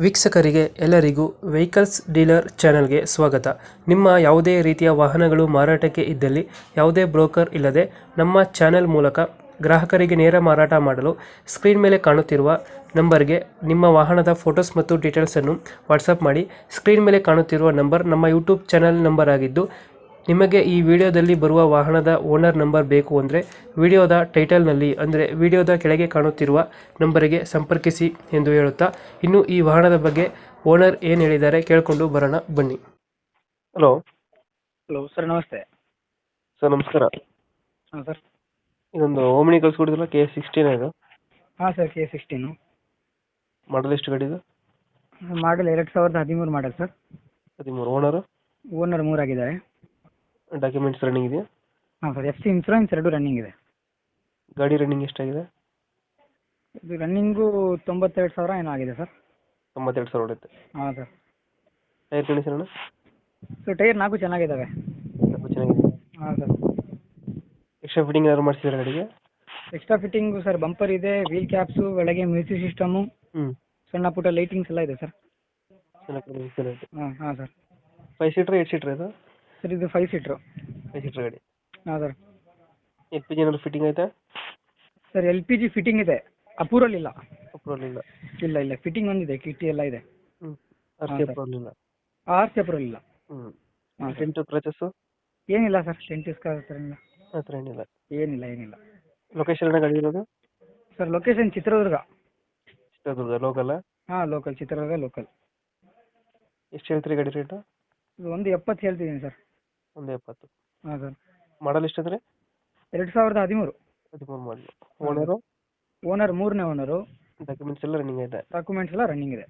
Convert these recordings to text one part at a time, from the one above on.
ವೀಕ್ಷಕರಿಗೆ ಎಲ್ಲರಿಗೂ vehicles dealer ಚಾನೆಲ್ಗೆ ಸ್ವಾಗತ. ನಿಮ್ಮ ಯಾವುದೇ ರೀತಿಯ ವಾಹನಗಳು ಮಾರಾಟಕ್ಕೆ ಇದ್ದಲ್ಲಿ ಯಾವುದೇ ಬ್ರೋಕರ್ ಇಲ್ಲದೆ ನಮ್ಮ ಚಾನೆಲ್ ಮೂಲಕ ಗ್ರಾಹಕರಿಗೆ ನೇರ ಮಾರಾಟ ಮಾಡಲು ಸ್ಕ್ರೀನ್ ಮೇಲೆ ಕಾಣುತ್ತಿರುವ ನಂಬರ್ಗೆ ನಿಮ್ಮ ವಾಹನದ ಫೋಟೋಸ್ ಮತ್ತು ಡೀಟೇಲ್ಸನ್ನು ವಾಟ್ಸಪ್ ಮಾಡಿ. ಸ್ಕ್ರೀನ್ ಮೇಲೆ ಕಾಣುತ್ತಿರುವ ನಂಬರ್ ನಮ್ಮ ಯೂಟ್ಯೂಬ್ ಚಾನೆಲ್ ನಂಬರ್ ಆಗಿದ್ದು, ನಿಮಗೆ ಈ ವಿಡಿಯೋದಲ್ಲಿ ಬರುವ ವಾಹನದ ಓನರ್ ನಂಬರ್ ಬೇಕು ಅಂದರೆ ವಿಡಿಯೋದ ಟೈಟಲ್ನಲ್ಲಿ ಅಂದರೆ ವಿಡಿಯೋದ ಕೆಳಗೆ ಕಾಣುತ್ತಿರುವ ನಂಬರಿಗೆ ಸಂಪರ್ಕಿಸಿ ಎಂದು ಹೇಳುತ್ತಾ, ಇನ್ನು ಈ ವಾಹನದ ಬಗ್ಗೆ ಓನರ್ ಏನು ಹೇಳಿದ್ದಾರೆ ಕೇಳಿಕೊಂಡು ಬರೋಣ ಬನ್ನಿ. ಹಲೋ ಹಲೋ ಸರ್, ನಮಸ್ತೆ. ಸರ್ ನಮಸ್ಕಾರ. ಹಾಂ ಸರ್. ಇದೊಂದು ಓಮಿನಿ ಕಳ್ಸ್ಕೊಡಿದ್ರಲ್ಲ, KA16 ಇದು ಹಾಂ ಸರ್, KA16 ಮಾಡಲ್ ಎಷ್ಟು ಗಾಡಿ ಇದು? ಮಾಡಲ್ 2013 ಮಾಡಲ್ ಸರ್. 13. ಓನರು? ಓನರ್ 3 ಆಗಿದ್ದಾರೆ. ಡಾಕ್ಯುಮೆಂಟ್ಸ್ ರನ್ನಿಂಗ್ ಇದೆಯಾ? ಹಾಂ ಸರ್, FC ಇನ್ಸೂರೆನ್ಸ್ 2 ರನ್ನಿಂಗ್ ಇದೆ. ಗಾಡಿ ರನ್ನಿಂಗ್ ಎಷ್ಟಾಗಿದೆ? ಇದು ರನ್ನಿಂಗು 92,000 ಏನೋ ಆಗಿದೆ ಸರ್. 92,000 ಹೊಡೆಯುತ್ತೆ. ಹಾಂ sir. Tyre condition? So tyre 4 ಚೆನ್ನಾಗಿದ್ದಾವೆ. ಚೆನ್ನಾಗಿದೆ. ಹಾಂ ಸರ್. ಎಕ್ಸ್ಟ್ರಾ ಫಿಟ್ಟಿಂಗ್ ಏನಾದ್ರು ಮಾಡಿಸಿದ್ರೆ ಗಾಡಿಗೆ? ಎಕ್ಸ್ಟ್ರಾ ಫಿಟ್ಟಿಂಗು ಸರ್ ಬಂಪರ್ ಇದೆ, ವೀಲ್ ಕ್ಯಾಪ್ಸು, ಒಳಗೆ ಮ್ಯೂಸಿಕ್ ಸಿಸ್ಟಮು, ಸಣ್ಣ ಪುಟ್ಟ ಲೈಟಿಂಗ್ಸ್ ಎಲ್ಲ ಇದೆ ಸರ್. ಹಾಂ ಸರ್. 5 ಸೀಟ್ರ್ 8 ಸೀಟ್ರ್ ಇದು? ಸರ್ ಇದು 5 ಸೀಟ್ರು. 5 ಸೀಟ್ರ್ ಗಾಡಿ. ಹಾಂ ಸರ್. LPG ಏನಾದ್ರು ಫಿಟ್ಟಿಂಗ್ ಆಯ್ತಾ? ಸರ್ LPG ಫಿಟ್ಟಿಂಗ್ ಇದೆ, ಅಪ್ರೂವಲ್ ಇಲ್ಲ. ಅಪ್ರೂವಲ್ ಇಲ್ಲ? ಇಲ್ಲ ಫಿಟ್ಟಿಂಗ್ ಒಂದಿದೆ, ಕಿಟ್ಟಿ ಎಲ್ಲ ಇದೆ. RC ಅಪ್ರೂವಲ್ ಇಲ್ಲ? RC ಅಪ್ರೂವಲ್ ಇಲ್ಲ. ಹಾಂ ಸರ್. ಟೆಂಟು ಕ್ರಚಸ್ಸು ಏನಿಲ್ಲ ಸರ್, ಟೆಂಟಿಸ್ಕ ಆ ಥರ ಏನಿಲ್ಲ. ಆ ಥರ ಏನಿಲ್ಲ? ಏನಿಲ್ಲ. ಲೊಕೇಶನ್ ಗಾಡಿ ಇರೋದು? Sir location Chitradurga. Chitradurga local? ಹಾಂ ಲೋಕಲ್, ಚಿತ್ರದುರ್ಗ ಲೋಕಲ್. ಎಷ್ಟು ಹೇಳ್ತೀರಿ ಗಾಡಿ ರೇಟು? ಇದು 170 ಹೇಳ್ತಿದ್ದೀನಿ ಸರ್. 170. ಹಾಂ ಸರ್. ಮಾಡಲ್ ಎಷ್ಟಂದರೆ? 2013. 13 ಮಾಡಲು. ಓನರು? ಓನರ್ 3ನೇ ಓನರು. ಡಾಕ್ಯುಮೆಂಟ್ಸ್ ಎಲ್ಲ ರನ್ನಿಂಗ್ ಐತೆ? ಡಾಕ್ಯುಮೆಂಟ್ಸ್ ಎಲ್ಲ ರನ್ನಿಂಗ್ ಇದೆ.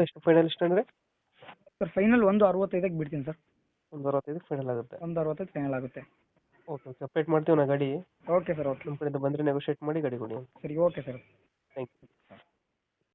ಎಷ್ಟು ಫೈನಲ್ ಎಷ್ಟು ಅಂದರೆ? ಸರ್ ಫೈನಲ್ 165ಕ್ಕೆ ಬಿಡ್ತೀನಿ ಸರ್. 165 ಫೈನಲ್ ಆಗುತ್ತೆ? 165 ಫೈನಲ್ ಆಗುತ್ತೆ. ಓಕೆ ಅಪ್ಡೇಟ್ ಮಾಡ್ತೀವಿ ನಾ ಗಾಡಿ. Okay sir, okay. ನಮ್ಮ ಕಡೆಯಿಂದ ಬಂದರೆ ನೆಗೋಷಿಯೇಟ್ ಮಾಡಿ ಗಾಡಿ ಕೊಡಿ. ಸರಿ, ಓಕೆ ಸರ್. Thank you.